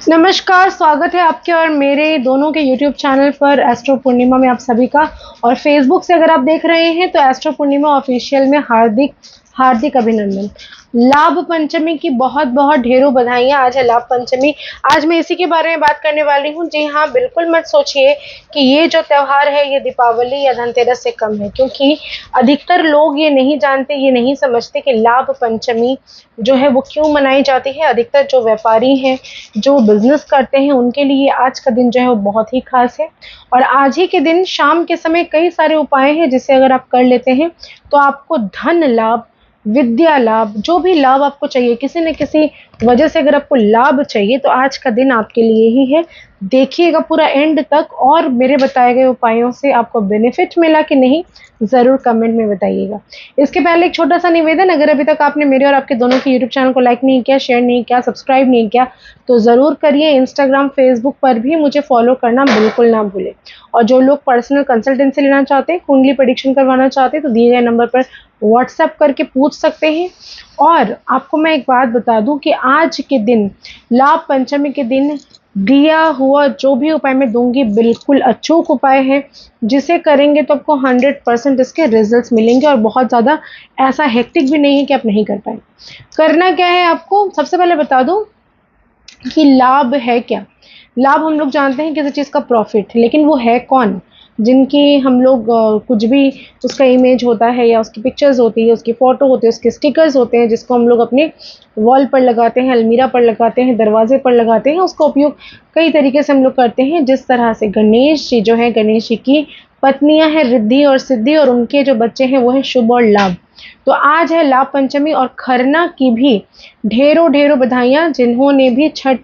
नमस्कार, स्वागत है आपके और मेरे दोनों के YouTube चैनल पर एस्ट्रो पूर्णिमा में आप सभी का। और Facebook से अगर आप देख रहे हैं तो एस्ट्रो पूर्णिमा ऑफिशियल में हार्दिक हार्दिक अभिनंदन। लाभ पंचमी की बहुत बहुत ढेरों बधाइयाँ। आज है लाभ पंचमी। आज मैं इसी के बारे में बात करने वाली हूँ। जी हाँ, बिल्कुल मत सोचिए कि ये जो त्यौहार है ये दीपावली या धनतेरस से कम है, क्योंकि अधिकतर लोग ये नहीं जानते, ये नहीं समझते कि लाभ पंचमी जो है वो क्यों मनाई जाती है। अधिकतर जो व्यापारी हैं, जो बिजनेस करते हैं, उनके लिए आज का दिन जो है वो बहुत ही खास है। और आज ही के दिन शाम के समय कई सारे उपाय हैं जिसे अगर आप कर लेते हैं तो आपको धन लाभ, विद्या लाभ, जो भी लाभ आपको चाहिए, किसी न किसी वजह से अगर आपको लाभ चाहिए तो आज का दिन आपके लिए ही है। देखिएगा पूरा एंड तक और मेरे बताए गए उपायों से आपको बेनिफिट मिला कि नहीं, ज़रूर कमेंट में बताइएगा। इसके पहले एक छोटा सा निवेदन, अगर अभी तक आपने मेरे और आपके दोनों के यूट्यूब चैनल को लाइक नहीं किया, शेयर नहीं किया, सब्सक्राइब नहीं किया तो ज़रूर करिए। इंस्टाग्राम, फेसबुक पर भी मुझे फॉलो करना बिल्कुल ना भूलें। और जो लोग पर्सनल कंसल्टेंसी लेना चाहते हैं, कुंडली प्रेडिक्शन करवाना चाहते हैं तो दिए गए नंबर पर व्हाट्सएप करके पूछ सकते हैं। और आपको मैं एक बात बता दूं कि आज के दिन, लाभ पंचमी के दिन, दिया हुआ जो भी उपाय मैं दूंगी बिल्कुल अचूक उपाय है, जिसे करेंगे तो आपको 100% इसके रिजल्ट्स मिलेंगे। और बहुत ज़्यादा ऐसा हेक्टिक भी नहीं है कि आप नहीं कर पाए। करना क्या है आपको, सबसे पहले बता दूं कि लाभ है क्या। लाभ हम लोग जानते हैं किसी चीज़ का प्रॉफिट, लेकिन वो है कौन? जिनकी हम लोग कुछ भी उसका इमेज होता है या उसकी पिक्चर्स होती है, उसकी फ़ोटो होती है, उसके स्टिकर्स होते हैं, जिसको हम लोग अपने वॉल पर लगाते हैं, अलमीरा पर लगाते हैं, दरवाजे पर लगाते हैं। उसका उपयोग कई तरीके से हम लोग करते हैं। जिस तरह से गणेश जी जो है, गणेश जी की पत्नियां हैं रिद्धि और सिद्धि, और उनके जो बच्चे हैं वो हैं शुभ और लाभ। तो आज है लाभ पंचमी और खरना की भी ढेरों ढेरों बधाइयाँ। जिन्होंने भी छठ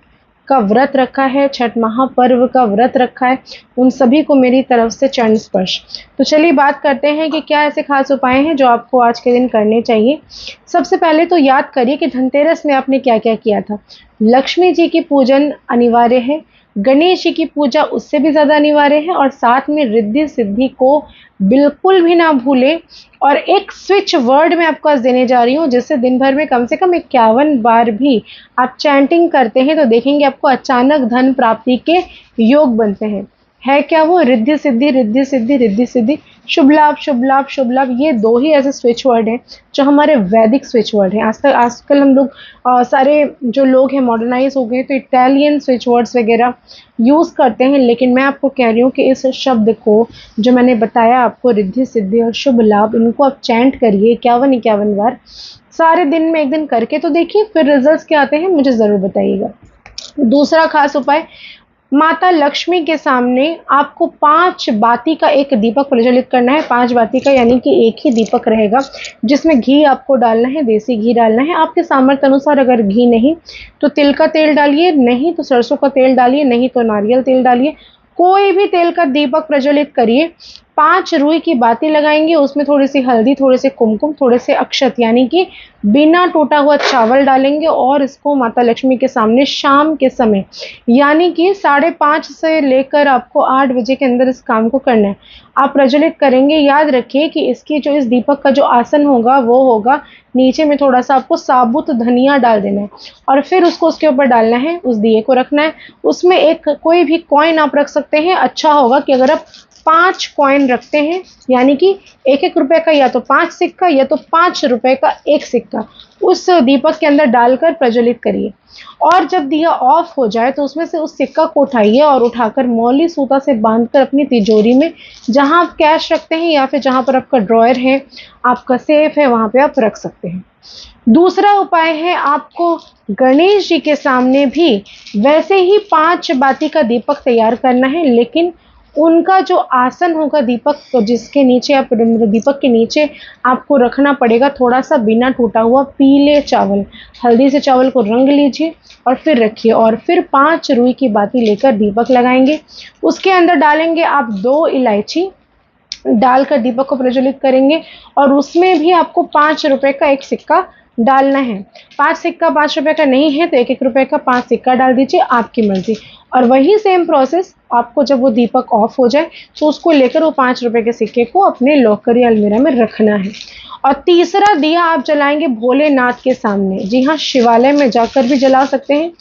का व्रत रखा है, छठ महापर्व का व्रत रखा है, उन सभी को मेरी तरफ से चरण स्पर्श। तो चलिए बात करते हैं कि क्या ऐसे खास उपाय हैं जो आपको आज के दिन करने चाहिए। सबसे पहले तो याद करिए कि धनतेरस में आपने क्या क्या किया था। लक्ष्मी जी की पूजन अनिवार्य है, गणेश जी की पूजा उससे भी ज़्यादा अनिवार्य है, और साथ में रिद्धि सिद्धि को बिल्कुल भी ना भूलें। और एक स्विच वर्ड मैं आपको आज देने जा रही हूँ, जिससे दिन भर में कम से कम 51 बार भी आप चैंटिंग करते हैं तो देखेंगे आपको अचानक धन प्राप्ति के योग बनते हैं। है क्या वो? रिद्धि सिद्धि, रिद्धि सिद्धि, रिद्धि सिद्धि, शुभ लाभ, शुभ लाभ, शुभ लाभ। ये दो ही ऐसे स्विच वर्ड हैं जो हमारे वैदिक स्विच वर्ड हैं। आजकल हम लोग सारे जो लोग हैं मॉडर्नाइज हो गए तो इटालियन स्विच वर्ड्स वगैरह यूज़ करते हैं, लेकिन मैं आपको कह रही हूँ कि इस शब्द को जो मैंने बताया आपको, रिद्धि सिद्धि और शुभ लाभ, इनको आप चैंट करिए 51 बार सारे दिन में, एक दिन करके तो देखिए, फिर रिजल्ट्स क्या आते हैं मुझे ज़रूर बताइएगा। दूसरा खास उपाय, माता लक्ष्मी के सामने आपको 5 बाती का एक दीपक प्रज्वलित करना है। 5 बाती का यानी कि एक ही दीपक रहेगा, जिसमें घी आपको डालना है, देसी घी डालना है। आपके सामर्थ्य अनुसार, अगर घी नहीं तो तिल का तेल डालिए, नहीं तो सरसों का तेल डालिए, नहीं तो नारियल तेल डालिए, कोई भी तेल का दीपक प्रज्वलित करिए। 5 रुई की बाती लगाएंगे, उसमें थोड़ी सी हल्दी, थोड़े से कुमकुम, थोड़े से अक्षत यानी कि बिना टूटा हुआ चावल डालेंगे, और इसको माता लक्ष्मी के सामने शाम के समय यानी कि 5:30 से लेकर आपको 8 बजे के अंदर इस काम को करना है। आप प्रज्वलित करेंगे। याद रखिए कि इसकी जो, इस दीपक का जो आसन होगा वो होगा नीचे में, थोड़ा सा आपको साबुत धनिया डाल देना है और फिर उसको उसके ऊपर डालना है, उस दिए को रखना है। उसमें एक कोई भी कॉइन आप रख सकते हैं। अच्छा होगा कि अगर आप 5 कॉइन रखते हैं, यानी कि 1-1 रुपए का, या तो 5 सिक्का या तो 5 रुपए का 1 सिक्का, उस दीपक के अंदर डालकर प्रज्वलित करिए। और जब दिया ऑफ हो जाए तो उसमें से उस सिक्का को उठाइए और उठाकर मौली सूता से बांधकर अपनी तिजोरी में, जहां आप कैश रखते हैं या फिर जहां पर आपका ड्रॉयर है, आपका सेफ है, वहां पे आप रख सकते हैं। दूसरा उपाय है, आपको गणेश जी के सामने भी वैसे ही 5 बाती का दीपक तैयार करना है, लेकिन उनका जो आसन होगा दीपक, तो जिसके नीचे आप, दीपक के नीचे आपको रखना पड़ेगा थोड़ा सा बिना टूटा हुआ पीले चावल। हल्दी से चावल को रंग लीजिए और फिर रखिए, और फिर 5 रुई की बाती लेकर दीपक लगाएंगे। उसके अंदर डालेंगे आप 2 इलायची, डालकर दीपक को प्रज्वलित करेंगे, और उसमें भी आपको 5 रुपए का 1 सिक्का डालना है। 5 सिक्का 5 रुपए का नहीं है तो 1-1 रुपए का 5 सिक्का डाल दीजिए, आपकी मर्जी। और वही सेम प्रोसेस आपको, जब वो दीपक ऑफ हो जाए तो उसको लेकर वो 5 रुपए के सिक्के को अपने लॉकर या अलमीरा में रखना है। और तीसरा दिया आप जलाएंगे भोलेनाथ के सामने। जी हाँ, शिवालय में जाकर भी जला सकते हैं,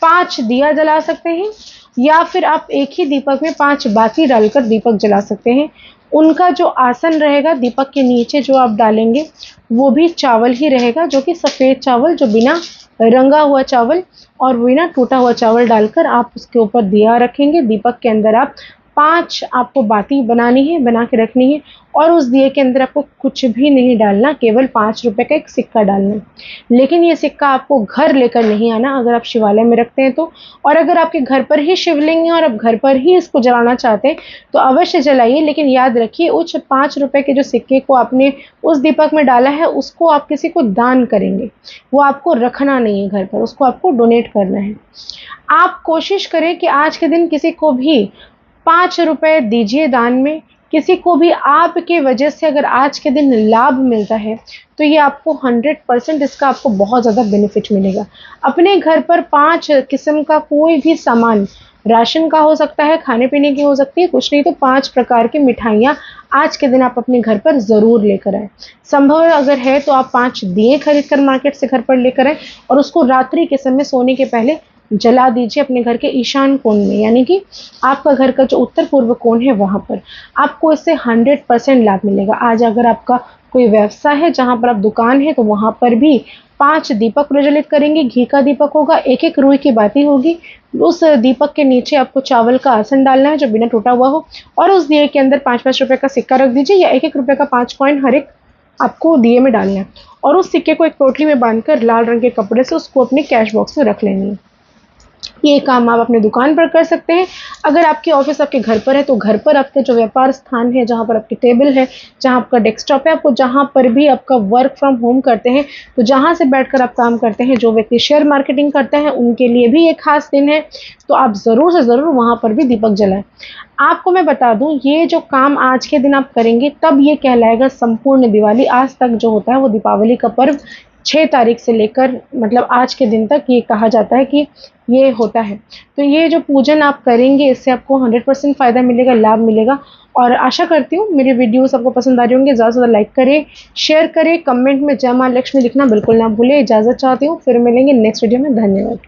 5 दिया जला सकते हैं, या फिर आप एक ही दीपक में 5 बाती डालकर दीपक जला सकते हैं। उनका जो आसन रहेगा दीपक के नीचे जो आप डालेंगे वो भी चावल ही रहेगा, जो कि सफ़ेद चावल, जो बिना रंगा हुआ चावल और बिना टूटा हुआ चावल डालकर आप उसके ऊपर दिया रखेंगे। दीपक के अंदर आप 5 आपको बाती बनानी है, बना के रखनी है, और उस दिए के अंदर आपको कुछ भी नहीं डालना, केवल 5 रुपए का एक सिक्का डालना है। लेकिन ये सिक्का आपको घर लेकर नहीं आना अगर आप शिवालय में रखते हैं तो। और अगर आपके घर पर ही शिवलिंग है और आप घर पर ही इसको जलाना चाहते हैं तो अवश्य जलाइए, लेकिन याद रखिए उस 5 रुपए के जो सिक्के को आपने उस दीपक में डाला है उसको आप किसी को दान करेंगे, वो आपको रखना नहीं है घर पर, उसको आपको डोनेट करना है। आप कोशिश करें कि आज के दिन किसी को भी 5 रुपए दीजिए दान में। किसी को भी आपके वजह से अगर आज के दिन लाभ मिलता है तो ये आपको 100% इसका आपको बहुत ज़्यादा बेनिफिट मिलेगा। अपने घर पर 5 किस्म का कोई भी सामान, राशन का हो सकता है, खाने पीने की हो सकती है, कुछ नहीं तो 5 प्रकार की मिठाइयाँ आज के दिन आप अपने घर पर ज़रूर लेकर आएँ। संभव अगर है तो आप 5 दिए खरीद कर मार्केट से घर पर लेकर आएँ और उसको रात्रि के समय सोने के पहले जला दीजिए अपने घर के ईशान कोण में, यानी कि आपका घर का जो उत्तर पूर्व कोण है वहाँ पर। आपको इससे 100% लाभ मिलेगा। आज अगर आपका कोई व्यवसाय है जहाँ पर आप दुकान है तो वहाँ पर भी 5 दीपक प्रज्वलित करेंगे, घी का दीपक होगा, एक-एक रुई की बाती होगी। उस दीपक के नीचे आपको चावल का आसन डालना है जो बिना टूटा हुआ हो, और उस दिए के अंदर 5-5 रुपए का सिक्का रख दीजिए, या 1-1 रुपए का 5 कॉइन हर एक आपको दिए में डालना है, और उस सिक्के को एक पोटली में बांधकर लाल रंग के कपड़े से उसको अपने कैश बॉक्स में रख लेनी है। ये काम आप अपने दुकान पर कर सकते हैं। अगर आपकी ऑफिस आपके घर पर है तो घर पर आपके जो व्यापार स्थान है, जहाँ पर आपकी टेबल है, जहाँ आपका डेस्कटॉप है, आपको जहाँ पर भी आपका वर्क फ्रॉम होम करते हैं, तो जहाँ से बैठकर आप काम करते हैं, जो व्यक्ति शेयर मार्केटिंग करते हैं उनके लिए भी एक खास दिन है, तो आप ज़रूर से ज़रूर वहाँ पर भी दीपक जलाएं। आपको मैं बता दूं, ये जो काम आज के दिन आप करेंगे तब ये कहलाएगा संपूर्ण दिवाली। आज तक जो होता है वो दीपावली का पर्व 6 तारीख से लेकर मतलब आज के दिन तक ये कहा जाता है कि ये होता है। तो ये जो पूजन आप करेंगे इससे आपको 100% फ़ायदा मिलेगा, लाभ मिलेगा, और आशा करती हूँ मेरे वीडियोस आपको पसंद आ रही होंगे। ज़्यादा से ज़्यादा लाइक करें, शेयर करें, कमेंट में जय माँ लक्ष्मी लिखना बिल्कुल ना भूलें। इजाज़त चाहती हूँ, फिर मिलेंगे नेक्स्ट वीडियो में। धन्यवाद।